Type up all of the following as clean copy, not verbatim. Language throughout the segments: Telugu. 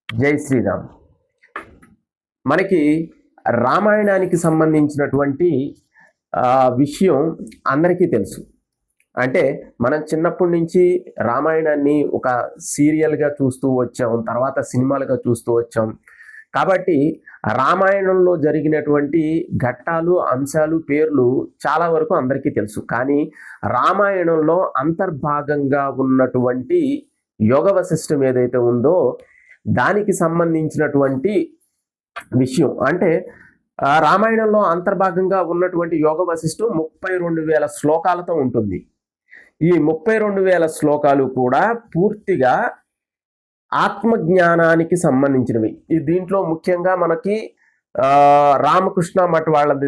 జై శ్రీరామ్. మనకి రామాయణానికి సంబంధించినటువంటి విషయం అందరికీ తెలుసు. అంటే మనం చిన్నప్పటి నుంచి రామాయణాన్ని ఒక సీరియల్గా చూస్తూ వచ్చాం, తర్వాత సినిమాలుగా చూస్తూ వచ్చాం. కాబట్టి రామాయణంలో జరిగినటువంటి ఘట్టాలు, అంశాలు, పేర్లు చాలా వరకు అందరికీ తెలుసు. కానీ రామాయణంలో అంతర్భాగంగా ఉన్నటువంటి యోగ వశిష్టం ఏదైతే ఉందో దానికి సంబంధించినటువంటి విషయం, అంటే రామాయణంలో అంతర్భాగంగా ఉన్నటువంటి యోగ వశిష్టం 32,000 శ్లోకాలతో ఉంటుంది. ఈ 32,000 శ్లోకాలు కూడా పూర్తిగా ఆత్మజ్ఞానానికి సంబంధించినవి. దీంట్లో ముఖ్యంగా మనకి రామకృష్ణ మఠ్ వాళ్ళది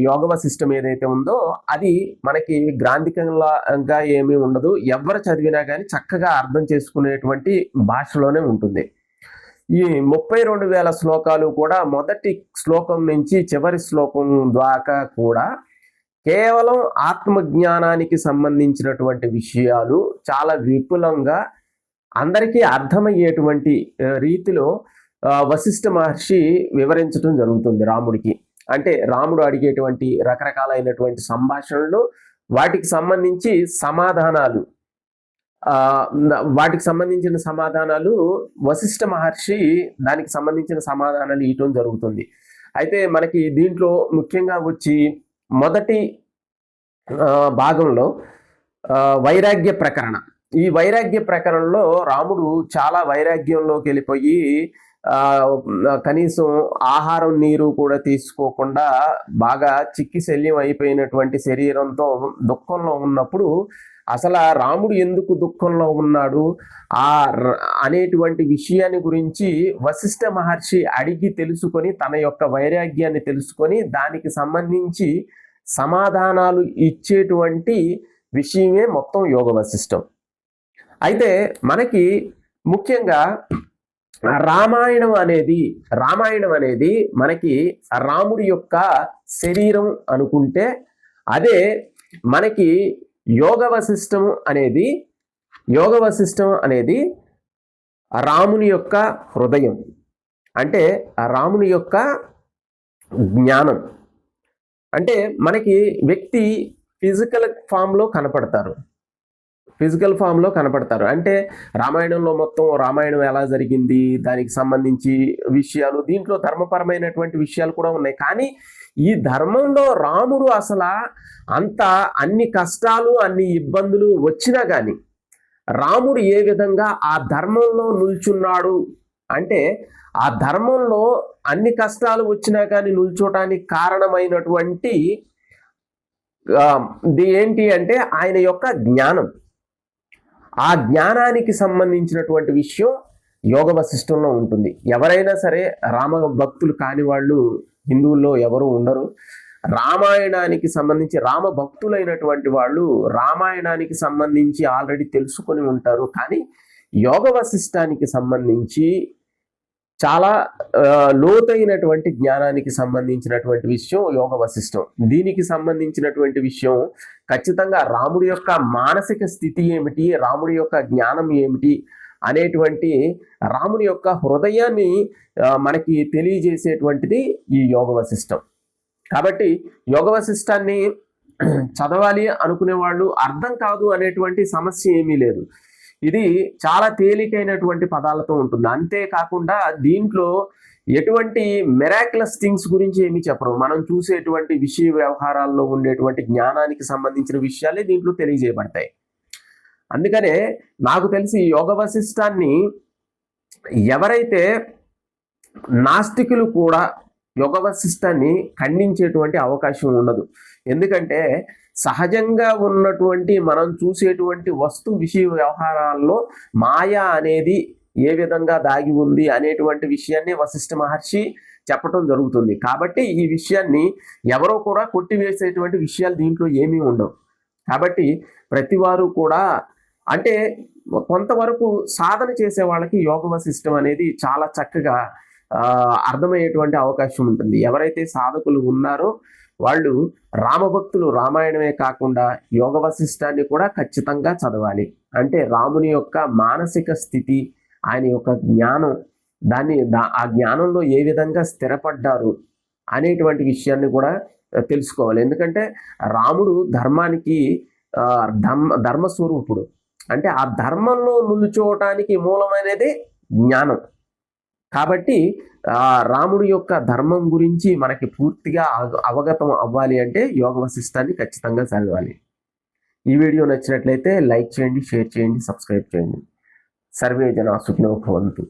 యోగ వశిష్టం ఏదైతే ఉందో అది మనకి గ్రాంధికంగా ఏమీ ఉండదు. ఎవరు చదివినా కానీ చక్కగా అర్థం చేసుకునేటువంటి భాషలోనే ఉంటుంది. ఈ 32,000 శ్లోకాలు కూడా మొదటి శ్లోకం నుంచి చివరి శ్లోకం దాకా కూడా కేవలం ఆత్మజ్ఞానానికి సంబంధించినటువంటి విషయాలు చాలా విపులంగా అందరికీ అర్థమయ్యేటువంటి రీతిలో వశిష్ఠ మహర్షి వివరించడం జరుగుతుంది రాముడికి. అంటే రాముడు అడిగేటువంటి రకరకాలైనటువంటి సంభాషణలు, వాటికి సంబంధించి సమాధానాలు, వశిష్ఠ మహర్షి దానికి సంబంధించిన సమాధానాలు ఇవ్వటం జరుగుతుంది. అయితే మనకి దీంట్లో ముఖ్యంగా వచ్చి మొదటి భాగంలో వైరాగ్య ప్రకరణ. ఈ వైరాగ్య ప్రకరణలో రాముడు చాలా వైరాగ్యంలోకి వెళ్ళిపోయి కనీసం ఆహారం నీరు కూడా తీసుకోకుండా బాగా చిక్కి శల్యం అయిపోయినటువంటి శరీరంతో దుఃఖంలో ఉన్నప్పుడు అసలు ఆ రాముడు ఎందుకు దుఃఖంలో ఉన్నాడు అనేటువంటి విషయాన్ని గురించి వశిష్ఠ మహర్షి అడిగి తెలుసుకొని తన యొక్క వైరాగ్యాన్ని తెలుసుకొని దానికి సంబంధించి సమాధానాలు ఇచ్చేటువంటి విషయమే మొత్తం యోగ వశిష్టం. అయితే మనకి ముఖ్యంగా రామాయణం అనేది మనకి రాముడి యొక్క శరీరం అనుకుంటే, అదే మనకి యోగ వశిష్టం అనేది రాముని యొక్క హృదయం, అంటే రాముని యొక్క జ్ఞానం. అంటే మనకి వ్యక్తి ఫిజికల్ ఫామ్లో కనపడతారు. అంటే రామాయణంలో మొత్తం రామాయణం ఎలా జరిగింది, దానికి సంబంధించి విషయాలు, దీంట్లో ధర్మపరమైనటువంటి విషయాలు కూడా ఉన్నాయి. కానీ ఈ ధర్మంలో రాముడు అసలు అన్ని కష్టాలు, అన్ని ఇబ్బందులు వచ్చినా కానీ రాముడు ఏ విధంగా ఆ ధర్మంలో నిల్చున్నాడు అంటే, ఆ ధర్మంలో అన్ని కష్టాలు వచ్చినా కానీ నిల్చోటానికి కారణమైనటువంటి ఏంటి అంటే ఆయన యొక్క జ్ఞానం. ఆ జ్ఞానానికి సంబంధించినటువంటి విషయం యోగ వశిష్టంలో ఉంటుంది. ఎవరైనా సరే రామ భక్తులు కాని వాళ్ళు హిందువుల్లో ఎవరు ఉండరు. రామాయణానికి సంబంధించి రామ భక్తులైనటువంటి వాళ్ళు రామాయణానికి సంబంధించి ఆల్రెడీ తెలుసుకొని ఉంటారు. కానీ యోగ వశిష్టానికి సంబంధించి చాలా లోతైనటువంటి జ్ఞానానికి సంబంధించినటువంటి విషయం యోగ వశిష్టం. దీనికి సంబంధించినటువంటి విషయం ఖచ్చితంగా రాముడి యొక్క మానసిక స్థితి ఏమిటి, రాముడి యొక్క జ్ఞానం ఏమిటి అనేటువంటి రాముడి యొక్క హృదయాన్ని మనకి తెలియజేసేటువంటిది ఈ యోగ వశిష్టం. కాబట్టి యోగ వశిష్టాన్ని చదవాలి అనుకునే వాళ్ళు అర్థం కాదు అనేటువంటి సమస్య ఏమీ లేదు. ఇది చాలా తేలికైనటువంటి పదాలతో ఉంటుంది. అంతేకాకుండా దీంట్లో ఎటువంటి మిరాక్యులస్ థింగ్స్ గురించి ఏమీ చెప్పరు. మనం చూసేటువంటి విషయ వ్యవహారాల్లో ఉండేటువంటి జ్ఞానానికి సంబంధించిన విషయాలే దీంట్లో తెలియజేయబడతాయి. అందుకనే నాకు తెలిసి యోగ వశిష్టాన్ని ఎవరైతే నాస్తికులు కూడా యోగ వశిష్టాన్ని ఖండించేటువంటి అవకాశం ఉండదు. ఎందుకంటే సహజంగా ఉన్నటువంటి మనం చూసేటువంటి వస్తు విషయ వ్యవహారాల్లో మాయ అనేది ఏ విధంగా దాగి ఉంది అనేటువంటి విషయాన్ని వశిష్ఠ మహర్షి చెప్పటం జరుగుతుంది. కాబట్టి ఈ విషయాన్ని ఎవరో కూడా కొట్టివేసేటువంటి విషయాలు దీంట్లో ఏమీ ఉండవు. కాబట్టి ప్రతి వారు కూడా, అంటే కొంతవరకు సాధన చేసే వాళ్ళకి యోగ వశిష్టం అనేది చాలా చక్కగా అర్థమయ్యేటువంటి అవకాశం ఉంటుంది. ఎవరైతే సాధకులు ఉన్నారో వాళ్ళు రామభక్తులు రామాయణమే కాకుండా యోగ వశిష్టాన్ని కూడా ఖచ్చితంగా చదవాలి. అంటే రాముని యొక్క మానసిక స్థితి, ఆయన యొక్క జ్ఞానం ఆ జ్ఞానంలో ఏ విధంగా స్థిరపడ్డారు అనేటువంటి విషయాన్ని కూడా తెలుసుకోవాలి. ఎందుకంటే రాముడు ధర్మానికి ధర్మస్వరూపుడు. అంటే ఆ ధర్మంలో నిలుచోవటానికి మూలమైనది జ్ఞానం. కాబట్టి రాముడి యొక్క ధర్మం గురించి మనకి పూర్తిగా అవగతం అవ్వాలి అంటే యోగ వశిష్టాన్ని ఖచ్చితంగా చదవాలి. ఈ వీడియో నచ్చినట్లయితే లైక్ చేయండి, షేర్ చేయండి, సబ్స్క్రైబ్ చేయండి. సర్వే జనా సుఖినో భవంతు.